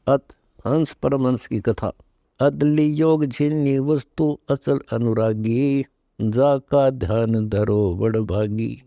अत हंस परमहंस की कथा। अदली योग झिन्नी वस्तु अचल अनुरागी, जाका ध्यान धरो बड़ भागी।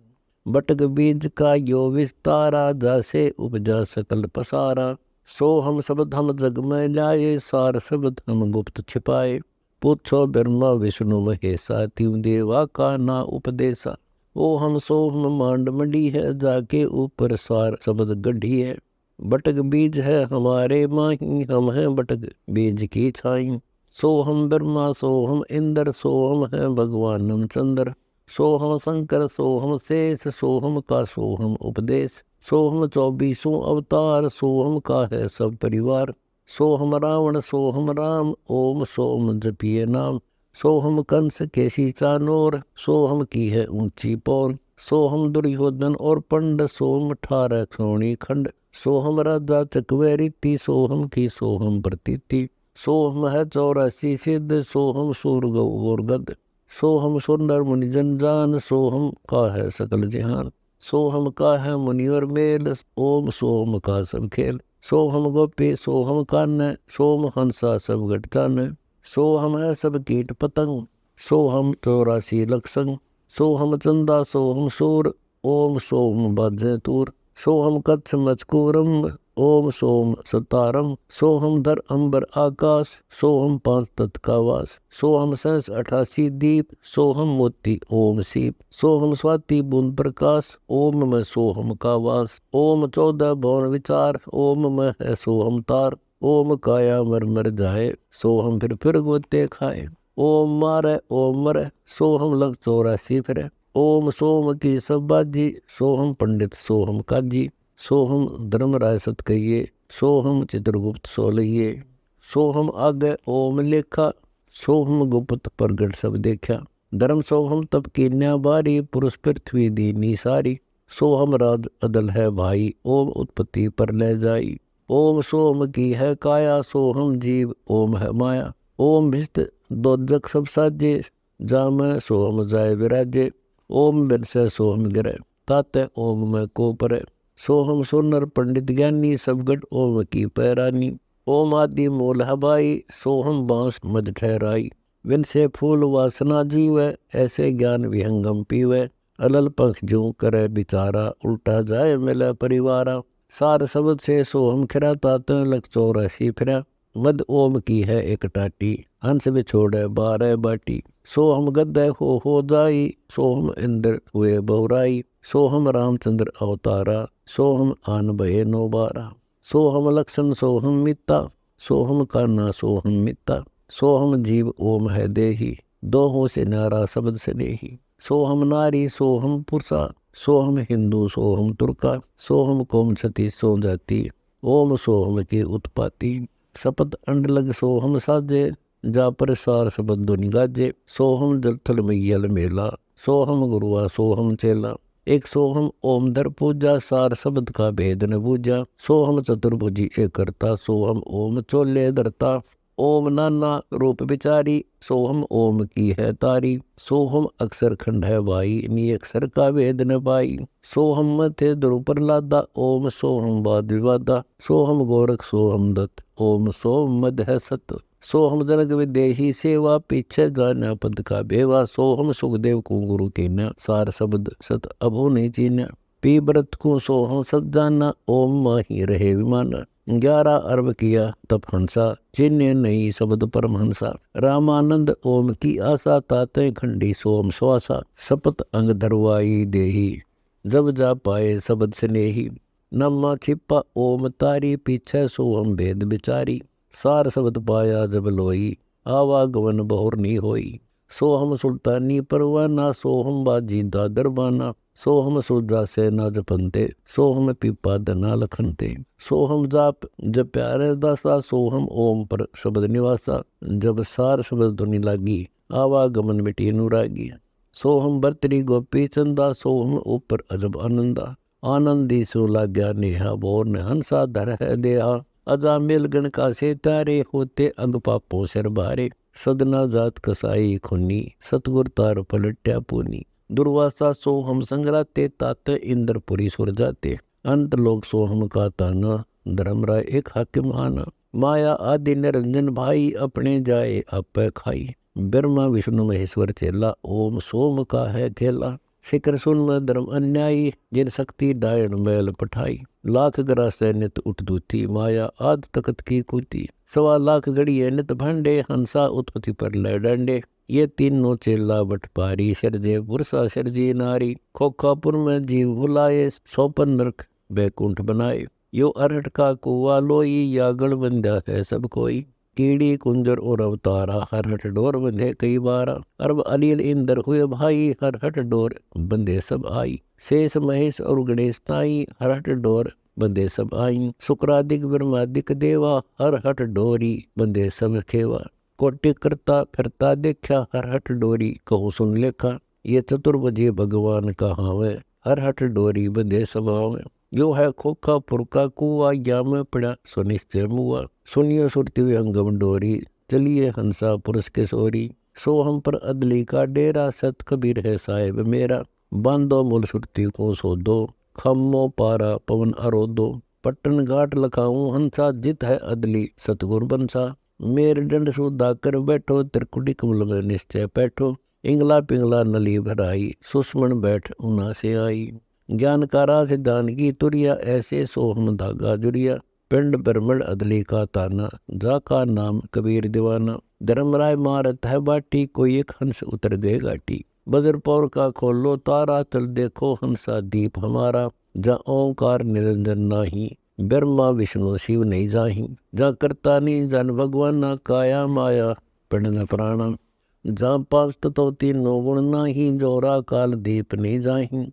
बटक बीज का यो विस्तारा, जासे उपजा सकल पसारा। सो हम शब्द हम जग में लाए, सार शब्द हम गुप्त छिपाए। पूछो ब्रह्मा विष्णु महेशा, त्यों देवा का ना उपदेशा। ओ हम सो हम मांड मंडी है, जाके ऊपर सार शब्द गढ़ी है। बटक बीज है हमारे माही, हम हैं बटक बीज की छाई। सो हम ब्रह्मा सो हम इंद्र, सो हम हैं भगवान हम चंद्र। सो हम शंकर सो हम शेष, सो हम का सो हम उपदेश। सो हम 24 अवतार, सो हम का है सब परिवार। सो हम रावण सो हम राम, ओम सोम जपिए नाम। सो हम कंस केसी चानोर, सो हम की है ऊंची पौर। सो हम दुर्योधन और पंड, सो हम 18 क्षोणी खंड। सो हम राजा चकवे रीति, सो हम की सो हम प्रतीति। सो हम है 84 सिद्ध, सो हम सूर गौर गद। सो हम सुंदर मुनि जनजान, सो हम का है सकल जहान। सो हम का है मुनिवर मेल, ओम सोम का सब खेल। सो हम गोपी सो हम कान्य, सोम हंसा सब घट जान। सो हम है सब कीट पतंग, सो हम 84 लख संग। सो हम चंदा सो हम सूर, ओम सोम बाजे तूर। सो हम कच्छ मचकूरम, ओम सोम सतारम। सो हम धर अंबर आकाश, सो हम 5 तत्व का वास। सो हम 88 दीप, सो हम मोती ओम सीप। सो हम स्वाति बूंद प्रकाश, ओम में सो हम का वास। ओम 14 भुवन विचार, ओम में है सो हम तार। ओम काया मर मर जाए, सो हम फिर गोते खाए। ओम मारे ओम मरे, सो हम लग 84 फिरे। ओम सोम की सब बाजी, सो हम पंडित सो हम काजी। सो हम धर्म राय सत कहिए, सो हम चित्रगुप्त सो लइए। सो हम आगे ओम लेखा, सो हम गुप्त प्रगट सब देखा। धर्म सो हम तब कीन्या बारी, पुरुष पृथ्वी दीनी सारी। सो हम राज अदल है भाई, ओम उत्पत्ति पर ले जाई। ओम सोम की है काया, सो हम जीव ओम है माया। ओम भिष्ट दोजक सब साजे, जाम सो हम जाय विराजे। ओम बिरसे सो हम गिरे, ताते ओम में को परे। सो हम सोनर पंडित ज्ञानी, सब गट ओम की पैरानी। ओम आदि मूल हबाई, सो हम बांस मद ठहराई। विन से फूल वासना जीवे, ऐसे ज्ञान विहंगम पीवे। अलल पंख जो करे बिचारा, उल्टा जाए मिले परिवारा। सार शब्द से सो हम खिरा, ताते लख 84 फिरा। मद ओम की है एक टाटी, हंस बिछोड़े 12 बाटी। सो हम गद्दे हो जाई, सो हम इंद्र हुए बहुराई। सो हम रामचंद्र अवतारा, सो हम आन भये 9 12। सो हम लक्षण सो हम मिता, सो हम कान्हा सो हम मिता। सो हम जीव ओम है देही, दोहों से नारा शब्द से देही। सो हम नारी सो हम पुरुषा, सो हम हिंदू सो हम तुर्का। सो हम कोम छती सो जाती, ओम सो हम की उत्पाती। शपथ अंड लग सो हम साजे, जा पर सार शब्द दुनि गाजे। सो हम जल थल मैयल मेला, सो हम गुरुआ सो हम चेला। एक सो हम ओम धर पूजा, सार शब्द का भेद न बूझा। सो हम चतुर्भुजी एक करता, सो हम ओम चोले धरता। ओम नाना रूप विचारी, सो हम ओम की है तारी। सो हम अक्षर खंड है भाई, नी अक्षर का वेद न पाई। सो हम थे ध्रुव प्रहलादा, ओम सो हम वाद विवादा। सो हम गोरख सो हम दत्त, ओम सो मद है सत। सो हम जनक विदेही सेवा, पीछे जाना पद का बेवा। सो हम सुखदेव को गुरु कीन्या, सार शब्द सत अभो नहीं चीन्या। पी व्रत को सो हम सत जाना, ओम माही रहे विमाना। 11 अरब किया तप हंसा, चिन्ह नहीं शब्द परमहंसा। रामानंद ओम की आशा, ताते खंडी सोम श्वासा। शपथ अंग धरवाई देही, जब जा पाए शब्द स्नेही। नमा छिपा ओम तारी, पीछे सो हम भेद बिचारी। सार शब्द पाया जब लोई, आवागमन बहुर नी होई। सो हम सुल्तानी परवाना, सो हम बाजी दादर बाना। सो हम सुजा से ना जपनते, सो हम पीपा दना लखनते। सो हम जाप जब प्यारे दासा, सो हम ओम पर शब्द निवासा। जब सार शब्द धुनि लागी, आवागमन मिटी अनुरागी। सो हम बर्तरी गोपी चंदा, सो हम ऊपर अजब आनंदा। आनंदी सो लाग्या नेहा, बोर ने हंसा धर है देहा। अजा मेल गण का से तारे, होते अंग पापों सिर भारे। सदना जात कसाई खुनी, सतगुर तार पलट्या पूनी। दुर्वासा सो हम संगराते, ताते इंद्रपुरी सुर जाते। अंत लोक सो हम का ताना, धर्मराय एक हाकिम आना। माया आदि निरंजन भाई, अपने जाए आपे खाई। ब्रह्मा विष्णु महेश्वर चेला, ओम सोम का है खेला। शिखर सुन धर्म अन्यायी, जिन शक्ति डायन मैल पठाई। लाख ग्रासे नित उठदूती, माया आद तकत की कूती। 1.25 लाख गड़िए नित भांडे, हंसा उत्पत्ति पर लय डंडे। ये तीनों चेला बट पारी, सिरजे पुरुषा सिरजी नारी। खोखापुर में जीव भुलाए, 54 नरक बैकुंठ बनाए। यो अरहट का कुआ लोई, या गण बंधा है सब कोई। कीड़ी कुंजर और अवतारा, हरहट डोर बंधे कई बारा। अरब अलील इंदर हुए भाई, हरहट डोर बंधे सब आई। शेष महेश और गणेश ताई, हरहट डोर बंधे सब आई। शुक्रादिक ब्रह्मादिक देवा, हरहट डोरी बंधे सब खेवा। कोटि करता फिरता देखा, हरहट डोरी कहूँ सुन लेखा। ये चतुर्भुजी भगवान कहाँ वे, हरहट डोरी बंधे सब आवे। यो है खोखा पुरका कुआ, या में पड़ा सुनिश्चय मुआ। सुनियो सुरती अंगम डोरी, चलिए हंसा पुरुष के सोरी। सो हम पर अदली का डेरा, सत कबीर है साहेब मेरा। बांधो मूल सुरती को सो दो, खम्मो पारा पवन अरोदो। पट्टन घाट लखाऊं हंसा, जित है अदली सतगुर बंसा। मेर दंड सुधा कर बैठो, त्रिकुटी कमल में निश्चय बैठो। इंगला पिंगला नली भराई, सुषमन बैठ उना से आई। ज्ञान का राज दान की तुरिया, ऐसे सोहम धागा जुरिया। पिंड ब्रह्मण अदली का ताना, जाका नाम कबीर दीवाना। धर्मराय मारत है बाटी, कोई एक हंस उतर गए घाटी। बजरपौर का खोलो तारा, चल देखो हंसा दीप हमारा। जा ओंकार निरंजन नाही, ब्रह्मा विष्णु शिव नहीं जाही। जा करता नहीं जन भगवाना, काया माया पिंड न प्राणा। जा पांच तत्व तीनों गुण नाही, जोरा काल दीप नहीं जाही।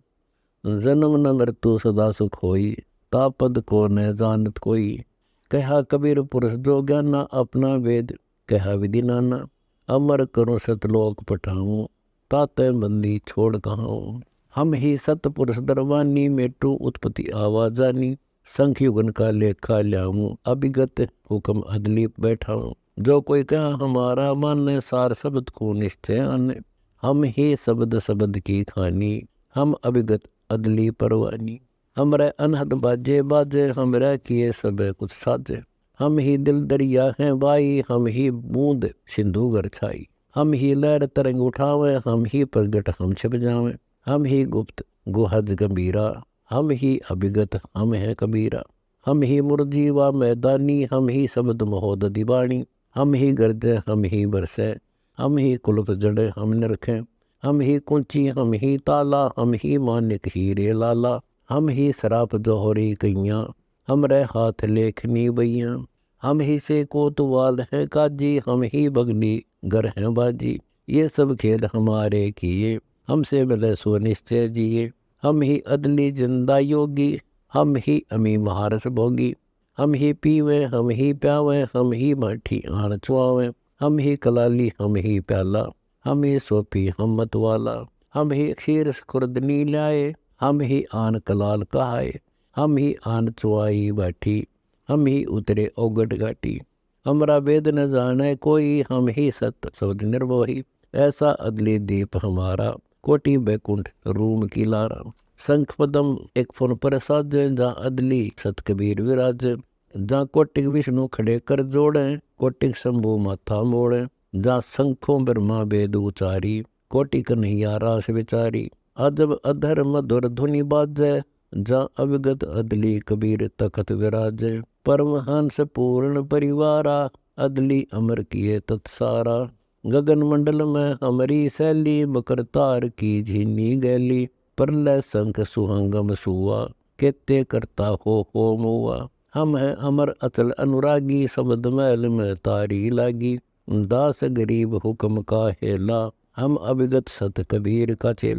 जन्म न मृत्यु सदा सुख होई, तापद को न जानत कोई। कहा कबीर पुरुष जो ज्ञाना, अपना वेद कहा विधि नाना। अमर करो सतलोक पठाऊं, ताते बंदी छोड़ कहाऊं। हम ही सतपुरुष दरवानी, मेटू उत्पत्ति आवाजानी। संख्युगन का लेखा ल्याऊं, अभिगत हुक्म अदली बैठाऊं। जो कोई कहा हमारा माने, सार शब्द को निश्चय आने। हम ही शब्द शब्द की खानी, हम अभिगत अदली परवानी। हमरे अनहद बाजे बाजे, हमरे किए सब कुछ साजे। हम ही दिल दरिया हैं बाई, हम ही बूंद सिंधु गर छाई। हम ही लहर तरंग उठावे, हम ही प्रगट हम छिप जावे। हम ही गुप्त गुहज गंभीरा, हम ही अभिगत हम है कबीरा। हम ही मुरजीवा मैदानी, हम ही शब्द महोद दीवानी। हम ही गर्जे हम ही बरसे, हम ही कुलप जड़े हम निरखें। हम ही कुंची हम ही ताला, हम ही मानिक हीरे लाला। हम ही सराप जोहरी कैया, हमरे हाथ लेखनी बैया। हम ही से कोतवाल है काजी, हम ही बगनी घर हैं बाजी। ये सब खेल हमारे किए, हमसे मिले सो निश्चय जिए। हम ही अदली जिंदा योगी, हम ही अमी महारस भोगी। हम ही पीवे हम ही प्यावे, हम ही माठी आन चुआवे। हम ही कलाली हम ही प्याला, हम ही सोपी हम मतवाला। हम ही क्षीर खुर्दनी लाए, हम ही आन कलाल कहाए। हम ही आन चुआई बैठी, हम ही उतरे ओगट घाटी। हमरा वेद न जाने कोई, हम ही सत शब्द निर्मोही। ऐसा अदली दीप हमारा, कोटि बैकुंठ रूम की लारा। शंख पदम एक फुन पर साजे, जहाँ अदली सत कबीर विराज। जहाँ कोटिक विष्णु खड़े कर जोड़े, कोटिक शंभु माथा मोड़े। जहाँ शंखों ब्रह्मा वेद उचारी, कोटि कन्हैया रास विचारी। अजब अधर मधुर धुनि बाजे, जहाँ अविगत अदली कबीर तखत विराजे। परमहंस पूर्ण परिवारा, अदली अमर किए तत्सारा। गगन मंडल में हमारी शैली, मकर तार की झीनी गैली। प्रलय शंख सुहंगम सुआ, केते करता हो मुआ। हम हैं अमर अचल अनुरागी, शब्द मैल में तारी लागी। दास गरीब हुक्म का हेला, हम अभिगत सत कबीर का चेला।